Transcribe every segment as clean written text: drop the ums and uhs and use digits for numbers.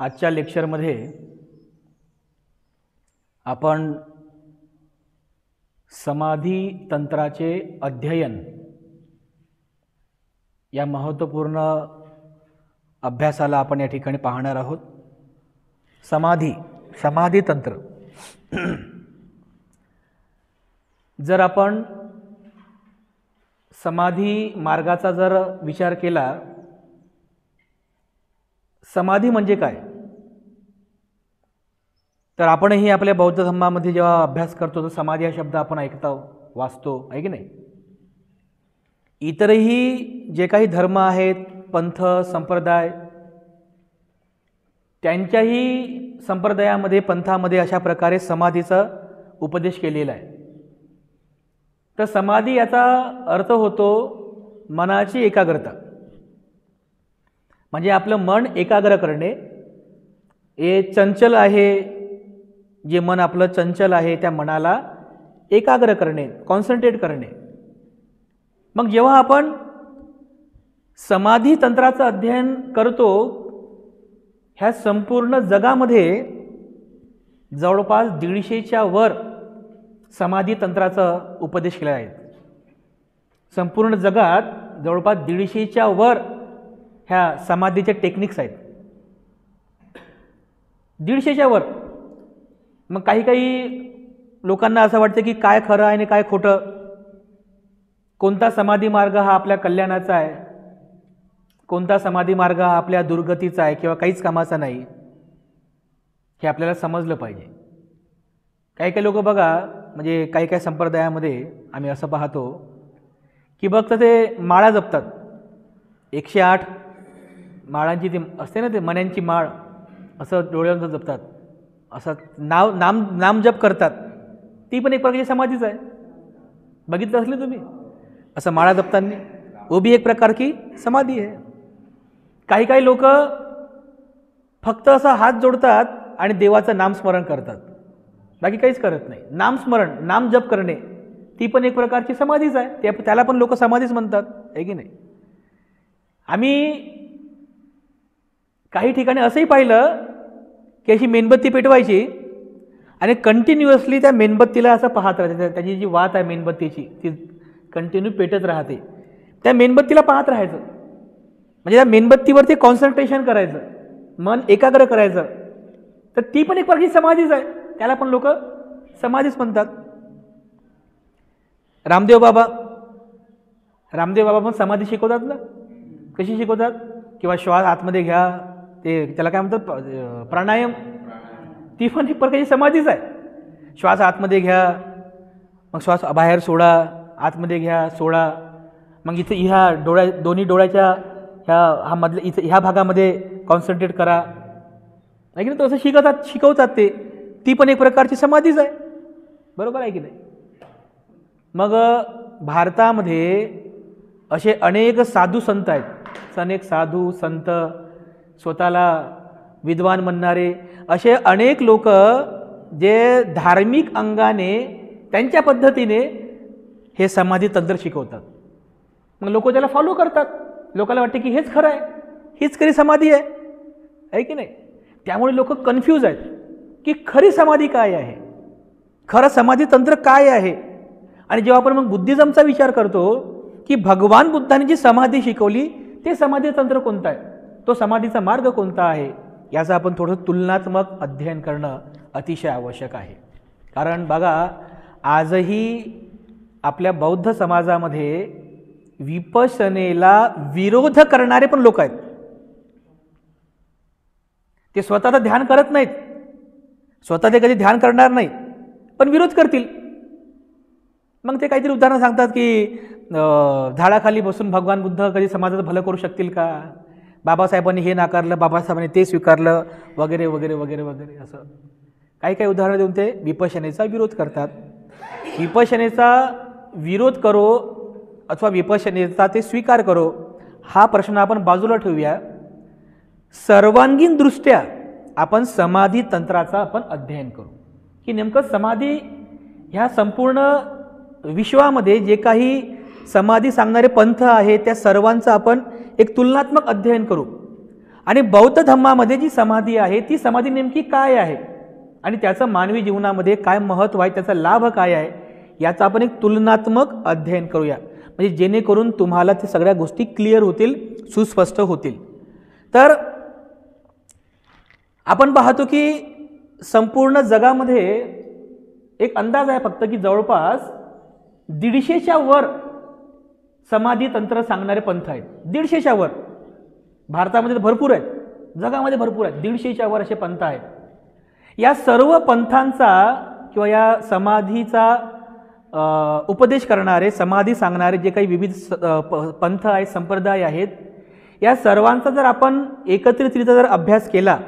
आजच्या लेक्चरमध्ये आपण समाधी तंत्राचे अध्ययन या महत्त्वपूर्ण अभ्यासाला आपण या ठिकाणी पाहणार आहोत। समाधी तंत्र जर आपण समाधी मार्गाचा जर विचार केला, समाधी म्हणजे काय, तर आपणही आपल्या बौद्ध धर्मामध्ये जेव्हा अभ्यास करतो तर समाधी हा शब्द आपण ऐकतो, वाचतो, आहे की नाही। इतरही जे काही धर्म आहेत, पंथ, संप्रदाय, त्यांच्याही संप्रदायामध्ये, पंथामध्ये अशा प्रकारे समाधीचा उपदेश केलेला आहे। तर समाधी याचा अर्थ होतो मनाची एकाग्रता, म्हणजे आपलं मन एकाग्र करणे। हे चंचल आहे, जे मन आपलं चंचल आहे त्या मनाला एकाग्र करणे, कॉन्सन्ट्रेट करणे। मग जेव्हा आपण समाधी तंत्राचं अध्ययन करतो, ह्या संपूर्ण जगामध्ये जवळपास 150च्या वर समाधी तंत्राचा उपदेश केला आहे। संपूर्ण जगात जवळपास 150च्या वर ह्या समाधीचे टेक्निक्स आहेत, 150च्या वर। मग काही लोकांना असं वाटतं की काय खरं आहे आणि काय खोटं, कोणता समाधी मार्ग हा आपल्या कल्याणाचा आहे, कोणता समाधी मार्ग हा आपल्या दुर्गतीचा आहे किंवा काहीच कामाचा नाही, हे आपल्याला समजलं पाहिजे। काही लोक बघा, म्हणजे काही संप्रदायामध्ये आम्ही असं पाहतो की फक्त ते माळा जपतात, 108 माळांची ती असते ना, ते मण्यांची माळ असं डोळ्यांचं जपतात, असं नाम जप करतात, ती पण एक प्रकारची समाधीच आहे। बघितलं असले तुम्ही असं माळा जपताना, वो भी एक प्रकार की समाधी आहे। काही लोक फक्त असं हात जोडतात आणि देवाचं नामस्मरण करतात, बाकी काहीच करत नाही। नामस्मरण, नाम जप करणे, ती पण एक प्रकारची समाधीच आहे, त्याला पण लोक समाधीच म्हणतात, आहे की नाही। आम्ही काही ठिकाणी असंही पाहिलं की अशी मेणबत्ती पेटवायची आणि कंटिन्युअसली त्या मेणबत्तीला असं पाहत राहायचं, त्याची जी वात आहे मेणबत्तीची ती कंटिन्यू पेटत राहते, त्या मेणबत्तीला पाहत राहायचं, म्हणजे त्या मेणबत्तीवरती कॉन्सन्ट्रेशन करायचं, मन एकाग्र करायचं। तर ती पण एक प्रकारची समाधीच आहे, त्याला पण लोक समाधीच म्हणतात। रामदेव बाबा पण समाधी शिकवतात ना, कशी शिकवतात, किंवा श्वास आतमध्ये घ्या, ते त्याला काय म्हणतात, प्राणायाम, ती पण एक प्रकारची समाधीच आहे। श्वास आतमध्ये घ्या, मग श्वास बाहेर सोडा, आतमध्ये घ्या, सोडा, मग इथे ह्या दोन्ही डोळ्याच्या ह्या भागामध्ये कॉन्सन्ट्रेट करा, आहे की नाही। तो असं शिकवतात ते, ती पण एक प्रकारची समाधीच आहे, बरोबर आहे की नाही। मग भारतामध्ये असे अनेक साधू संत आहेत, अनेक साधू संत, स्वतःला विद्वान म्हणणारे असे अनेक लोक, जे धार्मिक अंगाने त्यांच्या पद्धतीने हे समाधी तंत्र शिकवतात। मग लोक त्याला फॉलो करतात, लोकांना वाटते की हेच खरं आहे, हीच खरी समाधी आहे की नाही। त्यामुळे लोक कन्फ्यूज आहेत की खरी समाधी काय आहे, खरं समाधी तंत्र काय आहे। आणि जेव्हा आपण मग बुद्धिझमचा विचार करतो की भगवान बुद्धांनी जी समाधी शिकवली ते समाधी तंत्र कोणतं आहे, तो समाधीचा मार्ग कोणता आहे, याचं आपण थोडं तुलनात्मक अध्ययन करणं अतिशय आवश्यक आहे। कारण बघा, आजही आपल्या बौद्ध समाजामध्ये विपश्यनेला विरोध करणारे पण लोक आहेत। ते स्वतःचं ध्यान करत नाहीत, स्वतः ते कधी ध्यान करणार नाहीत, पण विरोध करतील। मग ते काहीतरी उदाहरण सांगतात की झाडाखाली बसून भगवान बुद्ध कधी समाजाचं भलं करू शकतील का, बाबासाहेबांनी हे नाकारलं, बाबासाहेबांनी ते स्वीकारलं, वगैरे वगैरे वगैरे वगैरे, असं काही उदाहरणं देऊन ते विपश्यनेचा विरोध करतात। विपश्यनेचा विरोध करो अथवा विपश्यनेचा ते स्वीकार करो, हा प्रश्न आपण बाजूला ठेवूया। सर्वांगीण दृष्ट्या आपण समाधी तंत्राचा आपण अध्ययन करू की नेमकं समाधी ह्या संपूर्ण विश्वामध्ये जे काही समाधी सांगणारे पंथ आहेत त्या सर्वांचं आपण एक तुलनात्मक अध्ययन करू आणि बौद्ध धम्मामध्ये जी समाधी आहे ती समाधी नेमकी काय आहे आणि त्याचं मानवी जीवनामध्ये काय महत्त्व आहे, त्याचा लाभ काय आहे, याचा आपण एक तुलनात्मक अध्ययन करूया, म्हणजे जेणेकरून तुम्हाला ते सगळ्या गोष्टी क्लिअर होतील, सुस्पष्ट होतील. तर आपण पाहतो की संपूर्ण जगामध्ये एक अंदाज आहे फक्त की जवळपास 150च्या वर समाधी तंत्र सांगणारे पंथ आहेत. 150च्या वर. भारतामध्ये भरपूर आहेत, जगामध्ये भरपूर आहेत, 150च्या वर असे पंथ आहेत. या सर्व पंथांचा किंवा या समाधीचा उपदेश करणारे, समाधी सांगणारे जे काही विविध पंथ आहेत, संप्रदाय आहेत, या सर्वांचा जर आपण एकत्रितरित्या जर अभ्यास केला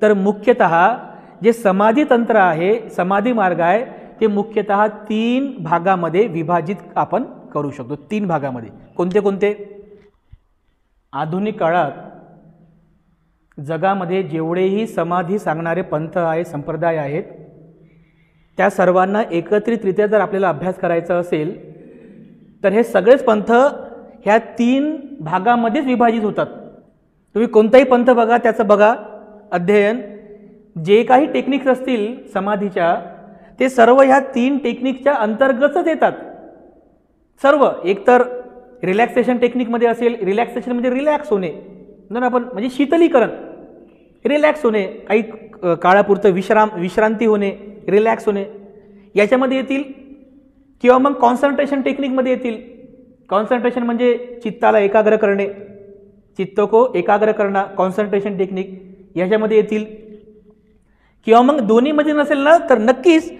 तर मुख्यतः जे समाधी तंत्र आहे, समाधी मार्ग आहे, ते मुख्यतः 3 भागामध्ये विभाजित आपण करू शकतो. 3 भागामध्ये. कोणते कोणते? आधुनिक काळात जगामध्ये जेवढेही समाधी सांगणारे पंथ आहे, संप्रदाय आहेत, त्या सर्वांना एकत्रितरित्या जर आपल्याला अभ्यास करायचा असेल तर हे सगळेच पंथ ह्या 3 भागामध्येच विभाजित होतात. तुम्ही कोणताही पंथ बघा, त्याचं बघा अध्ययन, जे काही टेक्निक्स असतील समाधीच्या, ते सर्व ह्या 3 टेक्निकच्या अंतर्गतच येतात. सर्व एकतर रिलॅक्सेशन टेक्निकमध्ये असेल, रिलॅक्सेशन म्हणजे रिलॅक्स होणे, आपण म्हणजे शीतलीकरण, रिलॅक्स होणे, काही काळापुरतं विश्रांती होणे, रिलॅक्स होणे, याच्यामध्ये येतील. किंवा मग कॉन्सन्ट्रेशन टेक्निकमध्ये येतील. कॉन्सन्ट्रेशन म्हणजे चित्ताला एकाग्र करणे, चित्त को एकाग्र करणे, कॉन्सन्ट्रेशन टेक्निक याच्यामध्ये येतील. किंवा मग दोन्हीमध्ये नसेल ना तर नक्कीच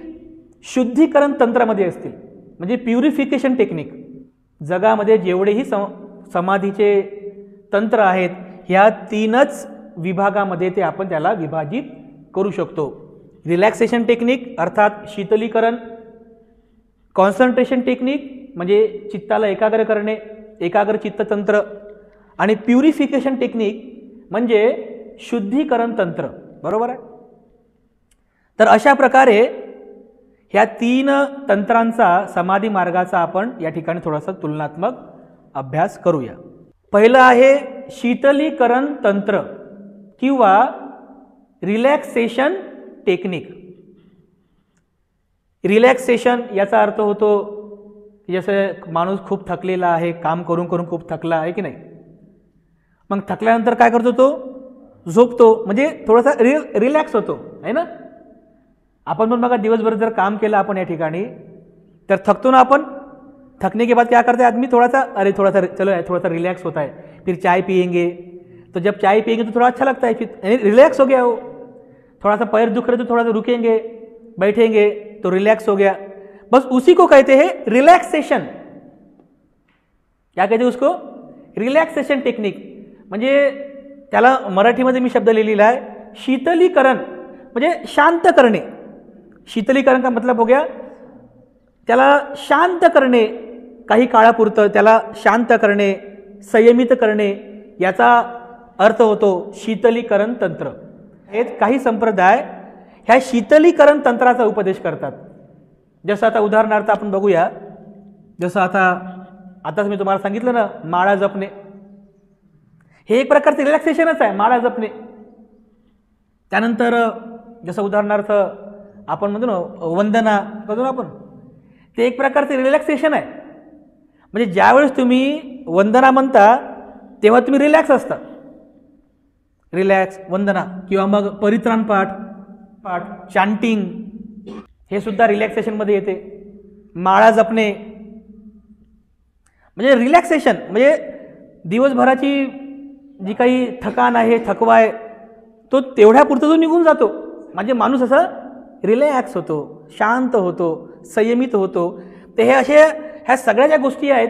शुद्धीकरण तंत्रामध्ये असतील, म्हणजे प्युरिफिकेशन टेक्निक. जगामध्ये जेवढेही समाधीचे तंत्र आहेत ह्या 3च विभागामध्ये ते आपण त्याला विभाजित करू शकतो. रिलॅक्सेशन टेक्निक अर्थात शीतलीकरण, कॉन्सन्ट्रेशन टेक्निक म्हणजे चित्ताला एकाग्र करणे, एकाग्र चित्ततंत्र, आणि प्युरिफिकेशन टेक्निक म्हणजे शुद्धीकरण तंत्र. बरोबर आहे. तर अशा प्रकारे ह्या 3 तंत्रांचा, समाधी मार्गाचा आपण या ठिकाणी थोडासा तुलनात्मक अभ्यास करूया. पहिलं आहे शीतलीकरण तंत्र किंवा रिलॅक्सेशन टेक्निक. रिलॅक्सेशन याचा अर्थ होतो जसं माणूस खूप थकलेला आहे, काम करून करून खूप थकला आहे की नाही, मग थकल्यानंतर काय करतो तो? झोपतो, म्हणजे थोडासा रिलॅक्स होतो आहे ना. आपण पण बघा दिवसभर जर काम केलं आपण या ठिकाणी तर थकतो ना आपण. थकने के बाद क्या करते हैं आदमी? थोड़ा सा रिलैक्स होता है, फिर चाय पियेंगे, तो जब चाय पियेंगे तो थोड़ा अच्छा लगता है, फिर रिलैक्स हो गया वो. थोड़ा सा पैर दुख रहे तो थोड़ा सा रुकेंगे, बैठेंगे तो रिलैक्स हो गया. बस उसी को कहते हैं रिलैक्सेशन. क्या कहते हैं उसको? Relaxation technique. म्हणजे त्याला मराठीमध्ये मी शब्द लिहिलेला आहे शीतलीकरण, म्हणजे शांत करणे. शीतलीकरण का मतलब हो गया त्याला शांत करणे, काही काळापुरतं त्याला शांत करणे, संयमित करणे, याचा अर्थ होतो शीतलीकरण तंत्र. हे काही संप्रदाय ह्या शीतलीकरण तंत्राचा उपदेश करतात. जसं आता उदाहरणार्थ आपण बघूया, जसं आताच मी तुम्हाला सांगितलं ना माळा जपणे, हे एक प्रकारचे रिलॅक्सेशनच आहे, माळा जपणे. त्यानंतर जसं उदाहरणार्थ आपण म्हणतो ना वंदना करतो ना आपण, ते एक प्रकारचे रिलॅक्सेशन आहे. म्हणजे ज्यावेळेस तुम्ही वंदना म्हणता तेव्हा तुम्ही रिलॅक्स असता, रिलॅक्स वंदना. किंवा मग परित्राण पाठ, चांटिंग, हे सुद्धा रिलॅक्सेशनमध्ये येते. माळा जपणे म्हणजे रिलॅक्सेशन, म्हणजे दिवसभराची जी काही थकान आहे, थकवा आहे, तो तेवढ्यापुरता जो निघून जातो, म्हणजे माणूस असा रिलॅक्स होतो, शांत होतो, संयमित होतो. ते हे असे ह्या सगळ्या ज्या गोष्टी आहेत,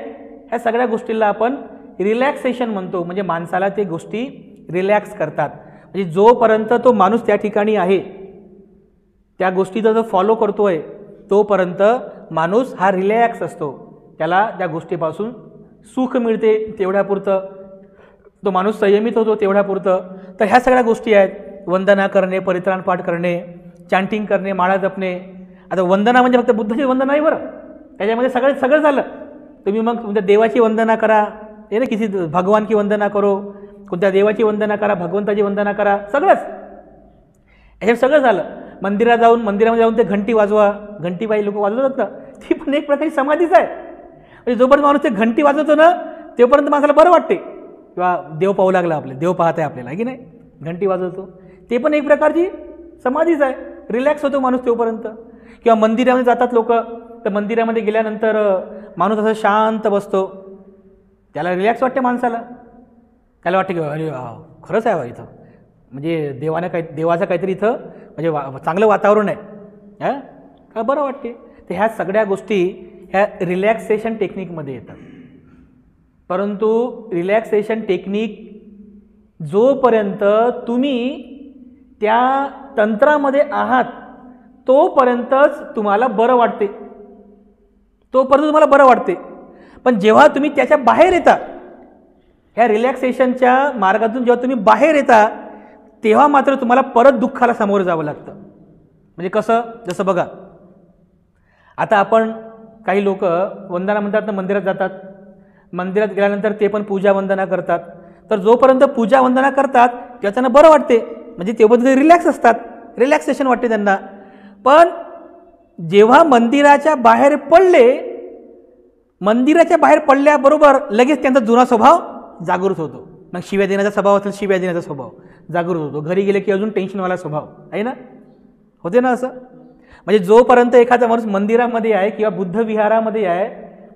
ह्या सगळ्या गोष्टीला आपण रिलॅक्सेशन म्हणतो. म्हणजे माणसाला ते गोष्टी रिलॅक्स करतात. म्हणजे जोपर्यंत तो माणूस त्या ठिकाणी आहे, त्या गोष्टीचा जो फॉलो करतोय, तोपर्यंत माणूस हा रिलॅक्स असतो. त्याला त्या गोष्टीपासून सुख मिळते तेवढ्यापुरतं, तो माणूस संयमित होतो तेवढ्यापुरतं. तर ह्या सगळ्या गोष्टी आहेत, वंदना करणे, परित्राण पाठ करणे, चांटिंग करणे, माळा जपणे. आता वंदना म्हणजे फक्त बुद्धाची वंदना नाही बरं, त्याच्यामध्ये सगळं झालं. तुम्ही मग तुमच्या देवाची वंदना करा, हे ना किसी भगवान की वंदना करो, कोणत्या देवाची वंदना करा, भगवंताची वंदना करा, सगळंच याच्यात सगळं झालं. मंदिरामध्ये जाऊन ते घंटी वाजवा, घंटी बाई लोक वाजवतात ना, ती पण एक प्रकारची समाधीच आहे. म्हणजे जोपर्यंत माणूस ते घंटी वाजवतो ना तेपर्यंत माणसाला बरं वाटते, किंवा देव पाहू लागला, देव पाहत आहे आपल्याला, आहे की नाही, घंटी वाजवतो, ते पण एक प्रकारची समाधीच आहे. रिलॅक्स होतो माणूस तोपर्यंत. किंवा मंदिरामध्ये जातात लोक, तर मंदिरामध्ये गेल्यानंतर माणूस असं शांत बसतो, त्याला रिलॅक्स वाटते माणसाला, त्याला वाटते की अरे खरंच आहे बा इथं, म्हणजे देवाचं काहीतरी इथं म्हणजे चांगलं वातावरण आहे, हां का बरं वाटते. तर ह्या सगळ्या गोष्टी ह्या रिलॅक्सेशन टेक्निकमध्ये येतात. परंतु रिलॅक्सेशन टेक्निक जोपर्यंत तुम्ही त्या तंत्रामध्ये आहात तोपर्यंतच तुम्हाला बरं वाटते, पण जेव्हा तुम्ही त्याच्या बाहेर येता, ह्या रिलॅक्सेशनच्या मार्गातून जेव्हा तुम्ही बाहेर येता तेव्हा मात्र तुम्हाला परत दुःखाला सामोरं जावं लागतं. म्हणजे कसं, जसं बघा आता आपण काही लोक वंदना म्हणतात ना, मंदिरात जातात, मंदिरात गेल्यानंतर ते पण पूजा वंदना करतात. तर जोपर्यंत पूजा वंदना करतात तेव्हा त्यांना बरं वाटते, म्हणजे तेव्हा ते रिलॅक्स असतात, रिलॅक्सेशन वाटते त्यांना. पण जेव्हा मंदिराच्या बाहेर पडल्याबरोबर लगेच त्यांचा जुना स्वभाव जागृत होतो. मग शिव्या देण्याचा स्वभाव असेल, शिव्या देण्याचा स्वभाव जागृत होतो. घरी गेले की अजून टेन्शनवाला स्वभाव आहे ना, होते ना असं. म्हणजे जोपर्यंत एखादा माणूस मंदिरामध्ये आहे किंवा बुद्ध विहारामध्ये आहे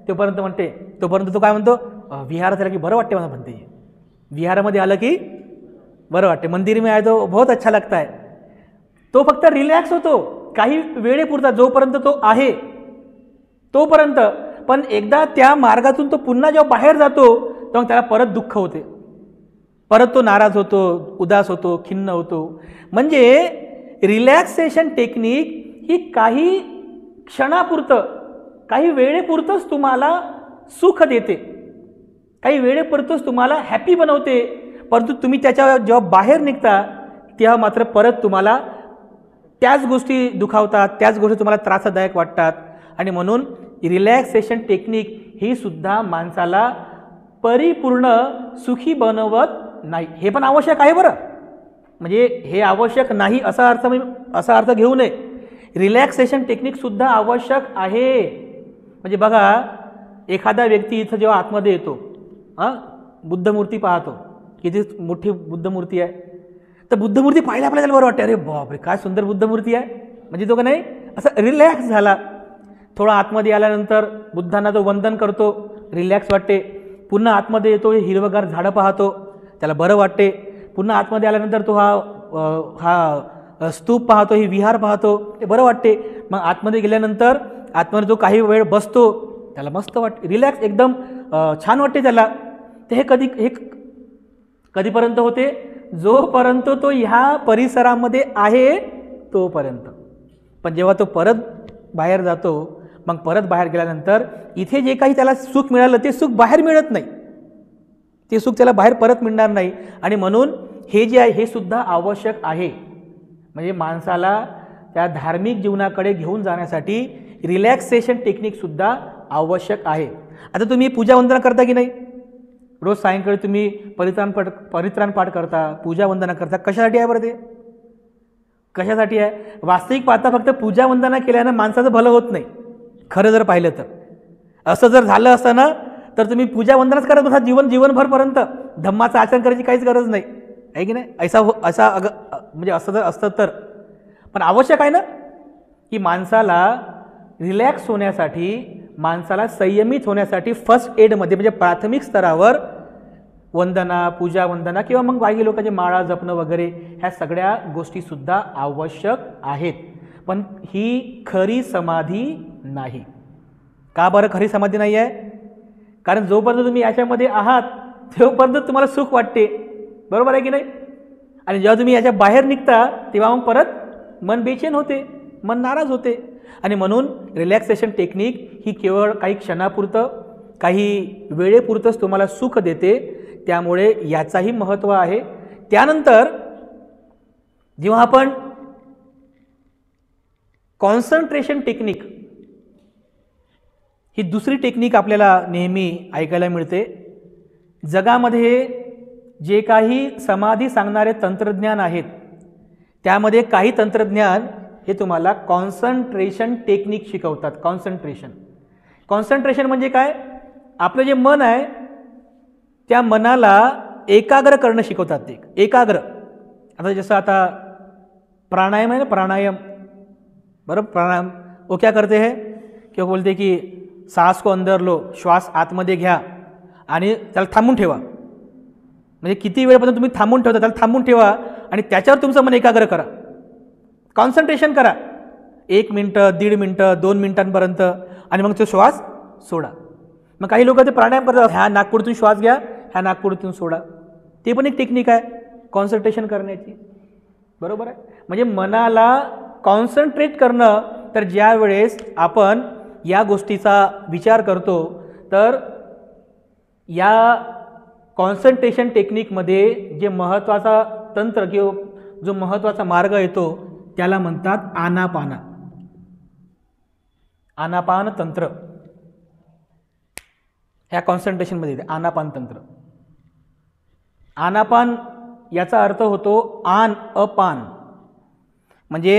तोपर्यंत तो काय म्हणतो, विहारात आला की बरं वाटते मला, म्हणते विहारामध्ये आलं की बरं वाटते, मंदिर में आए तो बहुत अच्छा लगता है. तो फक्त रिलॅक्स होतो काही वेळेपुरता, जोपर्यंत तो आहे तोपर्यंत. पण एकदा त्या मार्गातून तो पुन्हा जेव्हा बाहेर जातो तेव्हा त्याला परत दुःख होते, परत तो नाराज होतो, उदास होतो, खिन्न होतो. म्हणजे रिलॅक्सेशन टेक्निक ही काही क्षणापुरतं, काही वेळेपुरतंच तुम्हाला सुख देते, काही वेळेपुरतंच तुम्हाला हॅपी बनवते. परंतु तुम्ही त्याच्या जेव्हा बाहेर निघता तेव्हा मात्र परत तुम्हाला त्याच गोष्टी दुखावतात, त्याच गोष्टी तुम्हाला त्रासदायक वाटतात. आणि म्हणून रिलॅक्सेशन टेक्निक ही सुद्धा माणसाला परिपूर्ण सुखी बनवत नाही. हे पण आवश्यक आहे बरं, म्हणजे हे आवश्यक नाही असा अर्थ घेऊ नये. रिलॅक्सेशन टेक्निक सुद्धा आवश्यक आहे. म्हणजे बघा एखादा व्यक्ती इथं जेव्हा आतमध्ये येतो, बुद्धमूर्ती पाहतो, किती मोठी बुद्धमूर्ती आहे, तर बुद्धमूर्ती पाहिल्या आपल्याला बरं वाटते, अरे बापरे काय सुंदर बुद्धमूर्ती आहे. म्हणजे तो का नाही असं रिलॅक्स झाला. थोडा आतमध्ये आल्यानंतर बुद्धांना तो वंदन करतो, रिलॅक्स वाटते. पुन्हा आतमध्ये येतो, हिरवगार झाडं पाहतो, त्याला बरं वाटते. पुन्हा आतमध्ये आल्यानंतर तो हा स्तूप पाहतो, ही विहार पाहतो, ते बरं वाटते. मग आतमध्ये गेल्यानंतर आतमध्ये जो काही वेळ बसतो त्याला मस्त वाटते, रिलॅक्स एकदम छान वाटते त्याला. ते हे कधीपर्यंत होते, जोपर्यंत तो ह्या परिसरामध्ये आहे तोपर्यंत. पण जेव्हा तो परत बाहेर जातो, मग परत बाहेर गेल्यानंतर इथे जे काही त्याला सुख मिळालं ते सुख बाहेर मिळत नाही, ते सुख त्याला बाहेर परत मिळणार नाही. आणि म्हणून हे जे आहे हे सुद्धा आवश्यक आहे. म्हणजे माणसाला त्या धार्मिक जीवनाकडे घेऊन जाण्यासाठी रिलॅक्सेशन टेक्निक सुद्धा आवश्यक आहे. आता तुम्ही पूजा वंदना करता की नाही, रोज सायंकाळी तुम्ही परित्राण पाठ करता, पूजा वंदना करता, कशासाठी आहे बरं ते, कशासाठी आहे. वास्तविक पाहता फक्त पूजा वंदना केल्यानं माणसाचं भलं होत नाही, खरं जर पाहिलं तर. असं जर झालं असतं ना तर तुम्ही पूजा वंदनाच करत बसा जीवनभरपर्यंत, धम्माचं आचरण करायची काहीच गरज नाही, आहे की नाही. म्हणजे असं जर असतं तर. पण आवश्यक आहे ना की माणसाला रिलॅक्स होण्यासाठी, माणसाला संयमित होण्यासाठी फर्स्ट एडमध्ये म्हणजे प्राथमिक स्तरावर वंदना, पूजा वंदना किंवा मग बाकी लोकांचे माळा जपणं वगैरे ह्या सगळ्या गोष्टीसुद्धा आवश्यक आहेत. पण ही खरी समाधी नाही. का बरं खरी समाधी नाही आहे? कारण जोपर्यंत तुम्ही याच्यामध्ये आहात तोपर्यंत तुम्हाला सुख वाटते, बरोबर आहे की नाही. आणि जेव्हा तुम्ही याच्या बाहेर निघता तेव्हा मग परत मन बेचैन होते, मन नाराज होते. आणि म्हणून रिलॅक्सेशन टेक्निक ही केवळ काही क्षणापुरतं, काही वेळेपुरतंच तुम्हाला सुख देते, त्यामुळे याचाही महत्त्व आहे. त्यानंतर जेव्हा आपण कॉन्सन्ट्रेशन टेक्निक, ही दुसरी टेक्निक आपल्याला नेहमी ऐकायला मिळते. जगामध्ये जे काही समाधी सांगणारे तंत्रज्ञान आहेत त्यामध्ये काही तंत्रज्ञान हे तुम्हाला कॉन्सन्ट्रेशन टेक्निक शिकवतात. कॉन्सन्ट्रेशन म्हणजे काय? आपलं जे मन आहे त्या मनाला एकाग्र करणं शिकवतात. ते एकाग्र. आता जसं आता प्राणायाम आहे ना, प्राणायाम, बरोबर? प्राणायाम वो क्या करते हैं कि बोलते की सांस को अंदर लो, श्वास आतमध्ये घ्या आणि त्याला थांबून ठेवा. म्हणजे किती वेळपर्यंत तुम्ही थांबून ठेवता त्याला थांबून ठेवा आणि त्याच्यावर तुमचं मन एकाग्र करा, कॉन्सन्ट्रेशन करा. 1 मिनटं, 1.5 मिनटं, 2 मिनटांपर्यंत आणि मग तो श्वास सोडा. मग काही लोक ते प्राणायाम करतात, ह्या नाकपुडीतून श्वास घ्या, ह्या नाकपुडीतून सोडा. ते पण एक टेक्निक आहे कॉन्सन्ट्रेशन करण्याची, बरोबर आहे? म्हणजे मनाला कॉन्सन्ट्रेट करणं. तर ज्या वेळेस आपण या गोष्टीचा विचार करतो तर या कॉन्सन्ट्रेशन टेक्निकमध्ये जे महत्त्वाचा तंत्र किंवा जो महत्त्वाचा मार्ग येतो त्याला म्हणतात आनापान. आनापान तंत्र ह्या कॉन्सन्ट्रेशनमध्ये येते. आनापान तंत्र. आनापान याचा अर्थ होतो आन अपान, म्हणजे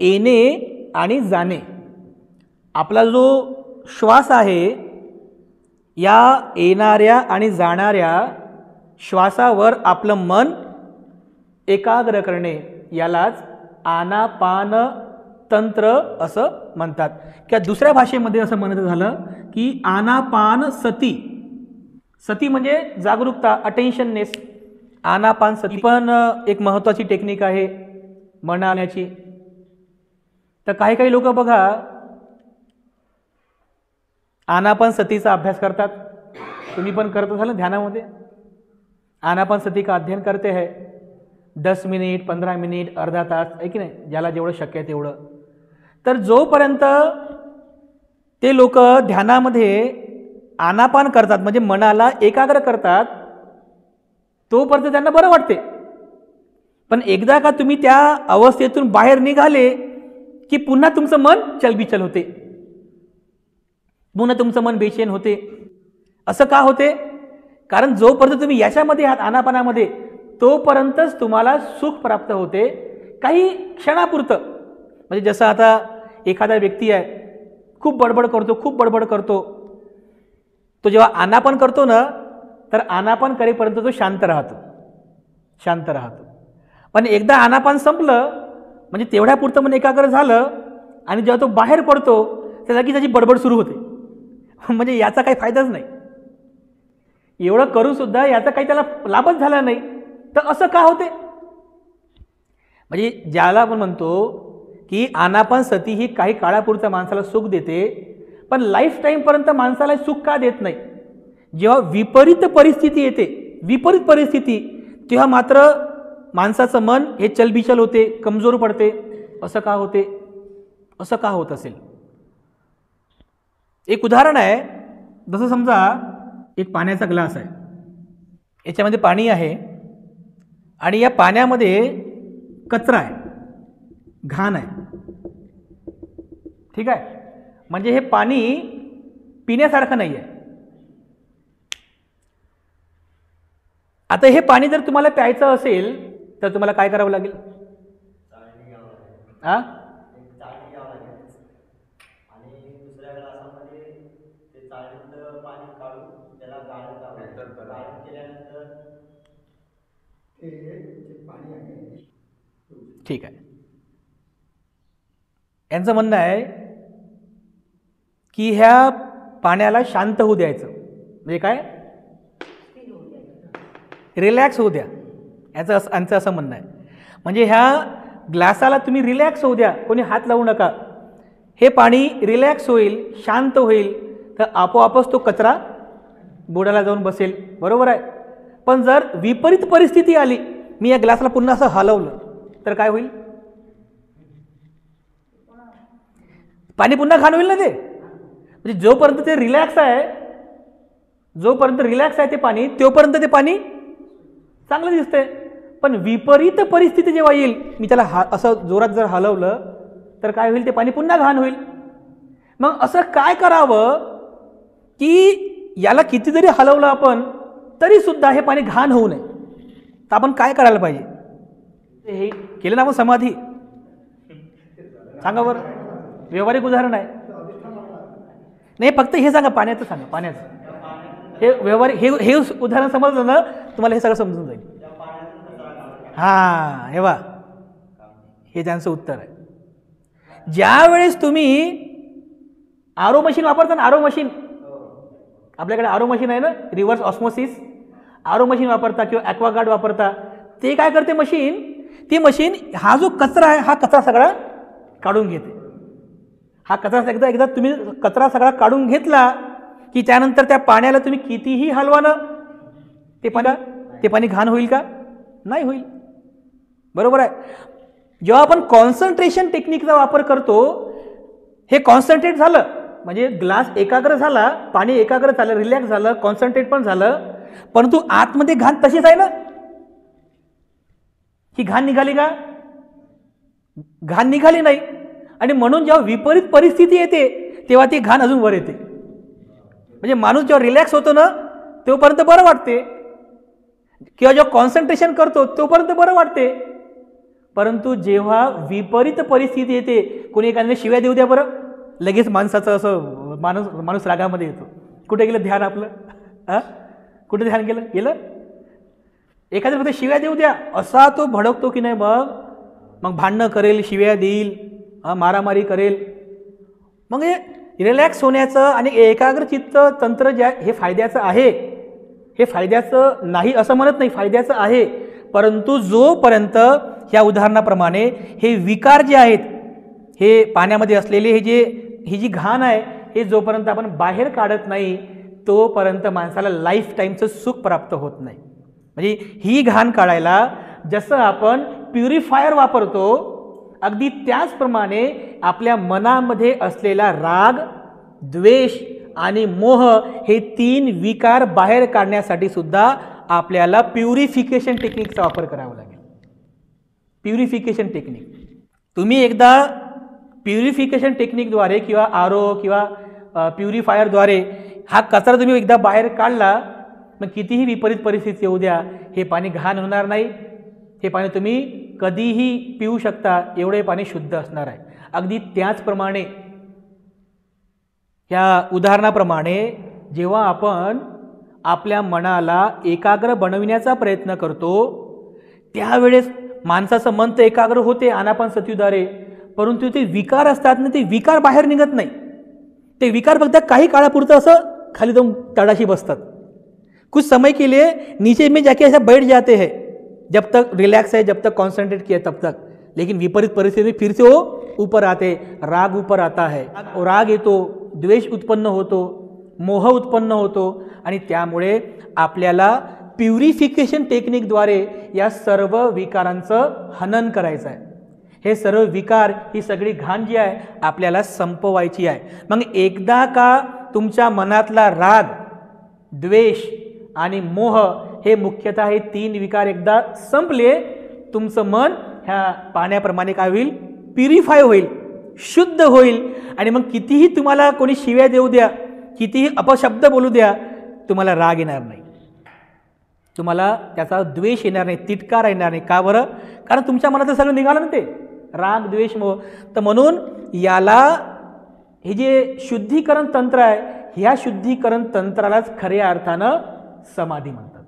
येणे आणि जाणे. आपला जो श्वास आहे या येणाऱ्या आणि जाणाऱ्या श्वासावर आपलं मन एकाग्र करणे यालाच आनापान तंत्र असं म्हणतात. किंवा दुसऱ्या भाषेमध्ये असं म्हणत झालं की आनापान सती. सती म्हणजे जागरूकता, अटेन्शननेस. आनापान सती पण एक महत्त्वाची टेक्निक आहे म्हणाण्याची. तर काही काही लोक बघा आनापान सतीचा अभ्यास करतात. तुम्ही पण करत असाल ना ध्यानामध्ये. आनापान सती का अध्ययन करते है 10 मिनिट, 15 मिनिट, अर्धा तास, आहे की नाही, ज्याला जेवढं शक्य आहे तेवढं. तर जोपर्यंत ते लोक ध्यानामध्ये आनापान करतात म्हणजे मनाला एकाग्र करतात तोपर्यंत त्यांना बरं वाटते. पण एकदा का तुम्ही त्या अवस्थेतून बाहेर निघाले की पुन्हा तुमचं मन चलबिचल होते, पुन्हा तुमचं मन बेचैन होते. असं का होते? कारण जोपर्यंत तुम्ही याच्यामध्ये आहात आनापानामध्ये तोपर्यंतच तुम्हाला सुख प्राप्त होते, काही क्षणापुरतं. म्हणजे जसं आता एखादा व्यक्ती आहे खूप बडबड करतो, तो जेव्हा आनापान करतो ना तर आनापान करेपर्यंत तो शांत राहतो. पण एकदा आनापान संपलं म्हणजे तेवढ्यापुरतं मन एकाग्र झालं आणि जेव्हा तो बाहेर पडतो तर लगेच त्याची बडबड सुरू होते. म्हणजे याचा काही फायदाच नाही. एवढं करू सुद्धा याचा काही त्याला लाभच झाला नाही. तर असं का होते? म्हणजे ज्याला आपण म्हणतो की आनापान सती ही काही काळापुरतं माणसाला सुख देते पण लाईफ टाईमपर्यंत माणसाला सुख का देत नाही? जेव्हा विपरीत परिस्थिती येते, विपरीत परिस्थिती, तेव्हा मात्र माणसाचं मन हे चलबिचल होते, कमजोर पडते. असं का होते? असं का होत असेल? एक उदाहरण आहे. जसं समजा एक पाण्याचा ग्लास आहे, याच्यामध्ये पाणी आहे आणि या पाण्यामध्ये कचरा आहे, घाण आहे, ठीक आहे. म्हणजे हे पाणी पिण्यासारखं नाही आहे. आता हे पाणी जर तुम्हाला प्यायचं असेल तर तुम्हाला काय करावं लागेल? ठीक आहे. यांचं म्हणणं आहे की ह्या पाण्याला शांत होऊ द्यायचं, म्हणजे काय, रिलॅक्स होऊ द्या, यांचं असं म्हणणं आहे. म्हणजे ह्या ग्लासाला तुम्ही रिलॅक्स होऊ द्या, कोणी हात लावू नका. हे पाणी रिलॅक्स होईल, शांत होईल, तर आपोआपच तो कचरा बुडाला जाऊन बसेल, बरोबर आहे. पण जर विपरीत परिस्थिती आली, मी या ग्लासला पुन्हा असं हलवलं तर काय होईल? पाणी पुन्हा घाण होईल ना ते. म्हणजे जोपर्यंत ते रिलॅक्स आहे, जोपर्यंत रिलॅक्स आहे ते पाणी, तोपर्यंत ते पाणी चांगलं दिसतंय. पण विपरीत परिस्थिती जेव्हा येईल, मी त्याला असं जोरात जर हलवलं तर काय होईल? ते पाणी पुन्हा घाण होईल. मग असं काय करावं की याला किती जरी हलवलं आपण तरी सुद्धा हे पाणी घाण होऊ नये. तर आपण काय करायला पाहिजे? हे केलं ना आपण समाधी. सांगा बरं, व्यावहारिक उदाहरण आहे. नाही, फक्त हे सांगा, पाण्याचं सांगा, पाण्याचं. हे व्यावहारिक हे उदाहरण समजलं ना तुम्हाला हे सगळं समजून जाईल. हां, हे वा, हे त्यांचं उत्तर आहे. ज्या वेळेस तुम्ही आरो मशीन वापरता ना, आरो मशीन, आपल्याकडे आरो मशीन आहे ना, रिव्हर्स ऑस्मोसिस आरो मशीन वापरता किंवा ॲक्वागार्ड वापरता, ते काय करते मशीन, ती मशीन हा जो कचरा आहे हा कचरा सगळा काढून घेते. हा कचरा एकदा तुम्ही कचरा सगळा काढून घेतला की त्यानंतर त्या पाण्याला तुम्ही कितीही हलवा ना, ते पाणी घाण होईल का? नाही होईल. बरोबर आहे. जेव्हा आपण कॉन्सन्ट्रेशन टेक्निकचा वापर करतो, हे कॉन्सन्ट्रेट झालं म्हणजे ग्लास एकाग्र झाला, पाणी एकाग्र झालं, रिलॅक्स झालं, कॉन्सन्ट्रेट पण झालं, परंतु आतमध्ये घाण तशीच आहे ना. ही घाण निघाली का? घाण निघाली नाही. आणि म्हणून जेव्हा विपरीत परिस्थिती येते तेव्हा ती घाण अजून वर येते. म्हणजे माणूस जेव्हा रिलॅक्स होतो ना तोपर्यंत बरं वाटते, किंवा जेव्हा कॉन्सन्ट्रेशन करतो तोपर्यंत बरं वाटते, परंतु जेव्हा विपरीत परिस्थिती येते, कोणी एखाद्याने शिव्या देऊ द्या बरं, लगेच माणसाचं असं माणूस रागामध्ये येतो. कुठे गेलं ध्यान आपलं? कुठे ध्यान गेलं? एखाद्या फक्त शिव्या देऊ द्या, असा तो भडकतो की नाही, मग भांडणं करेल, शिव्या देईल, मारामारी करेल. मग हे रिलॅक्स होण्याचं आणि एकाग्रचित्त तंत्र जे आहे हे फायद्याचं आहे. हे फायद्याचं नाही असं म्हणत नाही, फायद्याचं आहे. परंतु जोपर्यंत ह्या उदाहरणाप्रमाणे हे विकार जे आहेत, हे पाण्यामध्ये असलेले ही जी घाण आहे, हे जोपर्यंत आपण बाहेर काढत नाही तोपर्यंत माणसाला लाईफ टाईमचं सुख प्राप्त होत नाही. म्हणजे ही घाण काढायला जसं आपण प्युरिफायर वापरतो, अगदी त्याचप्रमाणे आपल्या मनामध्ये असलेला राग, द्वेष आणि मोह हे 3 विकार बाहेर काढण्यासाठी सुद्धा आपल्याला प्युरिफिकेशन टेक्निकचा वापर करावा लागेल. प्युरिफिकेशन टेक्निक तुम्ही एकदा प्युरिफिकेशन टेक्निकद्वारे किंवा आरो किंवा प्युरिफायरद्वारे हा कचरा तुम्ही एकदा बाहेर काढला, मग कितीही विपरीत परिस्थिती येऊ द्या, हे पाणी घाण होणार नाही. हे पाणी तुम्ही कधीही पिऊ शकता, एवढे पाणी शुद्ध असणार आहे. अगदी त्याचप्रमाणे ह्या उदाहरणाप्रमाणे जेव्हा आपण आपल्या मनाला एकाग्र बनविण्याचा प्रयत्न करतो त्यावेळेस माणसाचं मन तर एकाग्र होते आनापानसतीद्वारे, परंतु ते विकार असतात ना, ते विकार बाहेर निघत नाही. ते विकार फक्त काही काळापुरतं असं खाली जाऊन तळाशी बसतात. कुछ समय के लिए नीचे में जाके ऐसा बैठ जाते हैं, जब तक रिलैक्स है, जब तक कॉन्सेंट्रेट किया तब तक. लेकिन विपरीत परिस्थिति में फिर से वो ऊपर आते, राग ऊपर आता है, राग येतो, द्वेष उत्पन्न होतो, मोह उत्पन्न होतो, आणि त्यामुळे आपल्याला प्युरिफिकेशन टेक्निकद्वारे या सर्व विकारांचं हनन करायचं आहे. हे सर्व विकार, ही सगळी घाण जी आहे आपल्याला संपवायची आहे. मग एकदा का तुमच्या मनातला राग, द्वेष आणि मोह हे मुख्यतः हे 3 विकार एकदा संपले, तुमचं मन ह्या पाण्याप्रमाणे काय होईल, प्युरिफाय होईल, शुद्ध होईल. आणि मग कितीही तुम्हाला कोणी शिव्या देऊ द्या, कितीही अपशब्द बोलू द्या, तुम्हाला राग येणार नाही, तुम्हाला त्याचा द्वेष येणार नाही, तिटकार येणार नाही. का बरं? कारण तुमच्या मनात सगळं निघालं ना, ते राग, द्वेष, मोह. तर म्हणून याला हे जे शुद्धीकरण तंत्र आहे, ह्या शुद्धीकरण तंत्रालाच खऱ्या अर्थानं समाधी म्हणतात.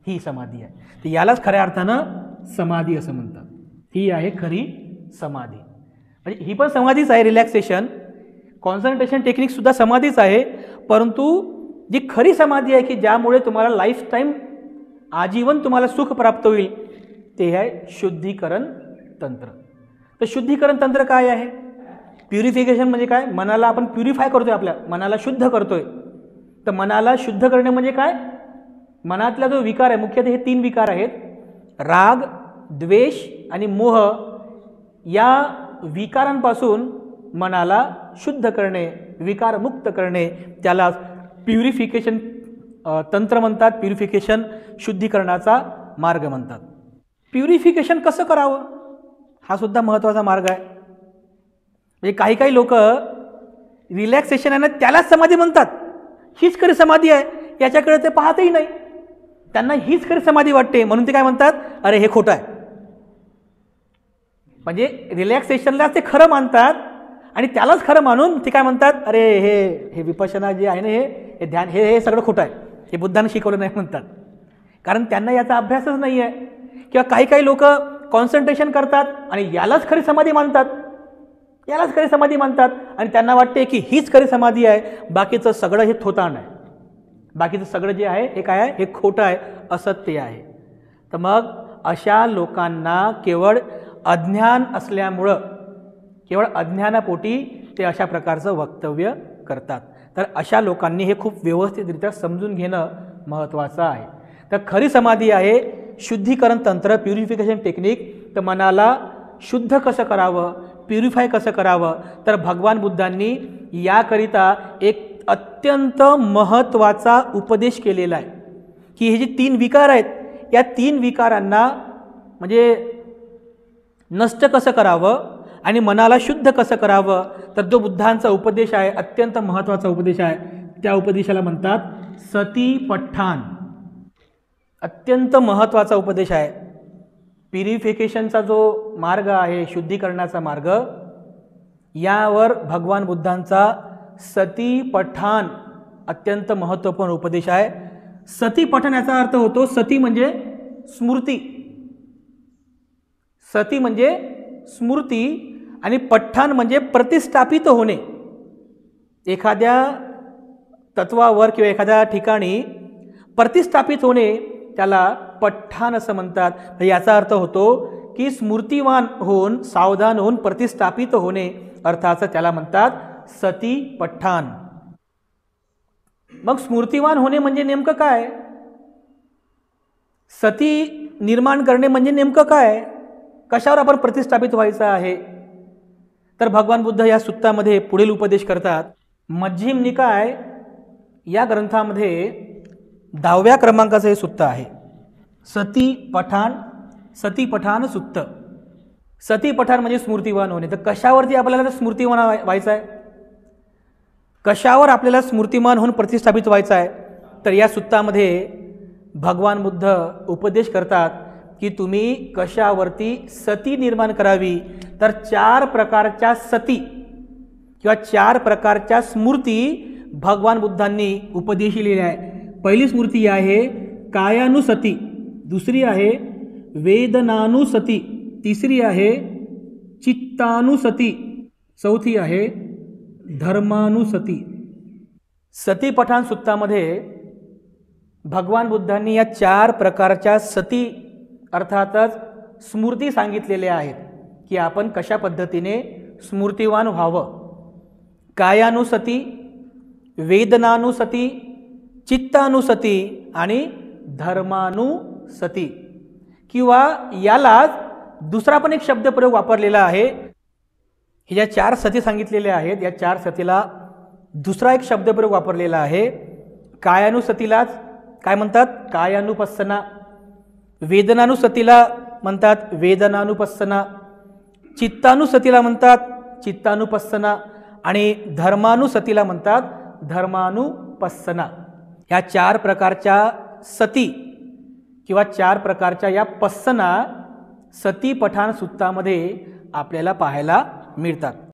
ही समाधी आहे, तर यालाच खऱ्या अर्थानं समाधी असं म्हणतात. ही आहे खरी समाधी. म्हणजे ही पण समाधीच आहे, रिलॅक्सेशन, कॉन्सन्ट्रेशन टेक्निक सुद्धा समाधीच आहे. परंतु जी खरी समाधी आहे की ज्यामुळे तुम्हाला लाईफ टाईम आजीवन तुम्हाला सुख प्राप्त होईल, ते आहे शुद्धीकरण तंत्र. तर शुद्धीकरण तंत्र काय आहे? प्युरिफिकेशन म्हणजे काय? मनाला आपण प्युरिफाय करतोय, आपल्या मनाला शुद्ध करतोय. तर मनाला शुद्ध करणे म्हणजे काय? मनातला जो विकार आहे, मुख्यतः हे 3 विकार आहेत, राग, द्वेष आणि मोह, या विकारांपासून मनाला शुद्ध करणे, विकारमुक्त करणे, त्याला प्युरिफिकेशन तंत्र म्हणतात, प्युरिफिकेशन शुद्धीकरणाचा मार्ग म्हणतात. प्युरिफिकेशन कसं करावं हा सुद्धा महत्त्वाचा मार्ग आहे. म्हणजे काही लोक रिलॅक्सेशन आहे ना त्यालाच समाधी म्हणतात, हीच खरी समाधी आहे, याच्याकडे ते पाहतही नाही. त्यांना हीच खरी समाधी वाटते, म्हणून ते काय म्हणतात, अरे हे खोटं आहे. म्हणजे रिलॅक्सेशनला ते खरं मानतात आणि त्यालाच खरं मानून ते काय म्हणतात, अरे हे विपश्यना जे आहे ना, हे ध्यान हे सगळं खोटं आहे, हे बुद्धाने शिकवलं नाही म्हणतात. कारण त्यांना याचा अभ्यासच नाही आहे. किंवा काही काही लोक कॉन्सन्ट्रेशन करतात आणि यालाच खरी समाधी मानतात, यालाच खरी समाधी मानतात आणि त्यांना वाटते की हीच खरी समाधी आहे, बाकीचं सगळं हे थोतांड आहे, बाकीचं सगळं जे आहे हे काय आहे, हे खोटं आहे, असत्य आहे. तर मग अशा लोकांना केवळ अज्ञान असल्यामुळं, केवळ अज्ञानापोटी ते अशा प्रकारचं वक्तव्य करतात. तर अशा लोकांनी हे खूप व्यवस्थितरित्या समजून घेणं महत्त्वाचं आहे. तर खरी समाधी आहे शुद्धीकरण तंत्र, प्युरिफिकेशन टेक्निक. तर मनाला शुद्ध कसं करावं, प्युरिफाय कसं करावं, तर भगवान बुद्धांनी याकरिता एक अत्यंत महत्त्वाचा उपदेश केलेला आहे की हे जे 3 विकार आहेत, या 3 विकारांना म्हणजे नष्ट कसं करावं आणि मनाला शुद्ध कसं करावं. तर जो बुद्धांचा उपदेश आहे, अत्यंत महत्त्वाचा उपदेश आहे, त्या उपदेशाला म्हणतात सतीपट्ठाण. अत्यंत महत्त्वाचा उपदेश आहे. प्युरिफिकेशनचा जो मार्ग आहे, शुद्धीकरणाचा मार्ग, यावर भगवान बुद्धांचा सतीपट्ठाण अत्यंत महत्त्वपूर्ण उपदेश आहे. सतीपठण याचा अर्थ होतो, सती म्हणजे स्मृती, सती म्हणजे स्मृती आणि पठ्ठाण म्हणजे प्रतिष्ठापित होणे. एखाद्या तत्वावर किंवा एखाद्या ठिकाणी प्रतिष्ठापित होणे त्याला पठ्ठाण असं म्हणतात. याचा अर्थ होतो की स्मृतिवान होऊन, सावधान होऊन प्रतिष्ठापित होणे, अर्थाचं त्याला म्हणतात सतीपट्ठाण. मग स्मृतिवान होणे म्हणजे नेमकं काय, सती निर्माण करणे म्हणजे नेमकं काय, कशावर आपण प्रतिष्ठापित व्हायचं आहे. तर भगवान बुद्ध या सुत्तामध्ये पुढील उपदेश करतात. मध्यम निकाय या ग्रंथामध्ये 10व्या क्रमांकाचं हे सुत्त आहे, सतीपठाण सुत्त. सतीपठाण म्हणजे स्मृतिवान होणे. तर कशावरती आपल्याला स्मृतिवान व्हायचं आहे, कशावर आपल्याला स्मृतिमान होऊन प्रतिष्ठापित व्हायचं आहे. तर या सुत्तामध्ये भगवान बुद्ध उपदेश करतात की तुम्ही कशावरती सती निर्माण करावी. तर 4 प्रकारच्या सती किंवा 4 प्रकारच्या स्मृती भगवान बुद्धांनी उपदेशिलेल्या आहे. पहिली स्मृती आहे कायानुसती, दुसरी आहे वेदनानुसती, तिसरी आहे चित्तानुसती, चौथी आहे धर्मानुसती. सतीपठाण सुत्तामध्ये भगवान बुद्धांनी या 4 प्रकारच्या सती अर्थातच स्मृती सांगितलेल्या आहेत की आपण कशा पद्धतीने स्मृतिवान व्हावं. कायानुसती, वेदनानुसती, चित्तानुसती आणि धर्मानुसती. किंवा यालाच दुसरा पण एक शब्दप्रयोग वापरलेला आहे. हे ज्या 4 सती सांगितलेल्या आहेत, या 4 सतीला दुसरा एक शब्दप्रयोग वापरलेला आहे. कायानुसतीलाच काय म्हणतात, कायानुपස්සना. वेदनानुसतीला म्हणतात वेदनानुपස්සना. चित्तानुसतीला म्हणतात चित्तानुपස්සना. आणि धर्मानुसतीला म्हणतात धर्मानुपස්සना. ह्या 4 प्रकारच्या सती किंवा 4 प्रकारच्या या पස්සना सतीपठाण सुत्तामध्ये आपल्याला पाहायला मिळतात.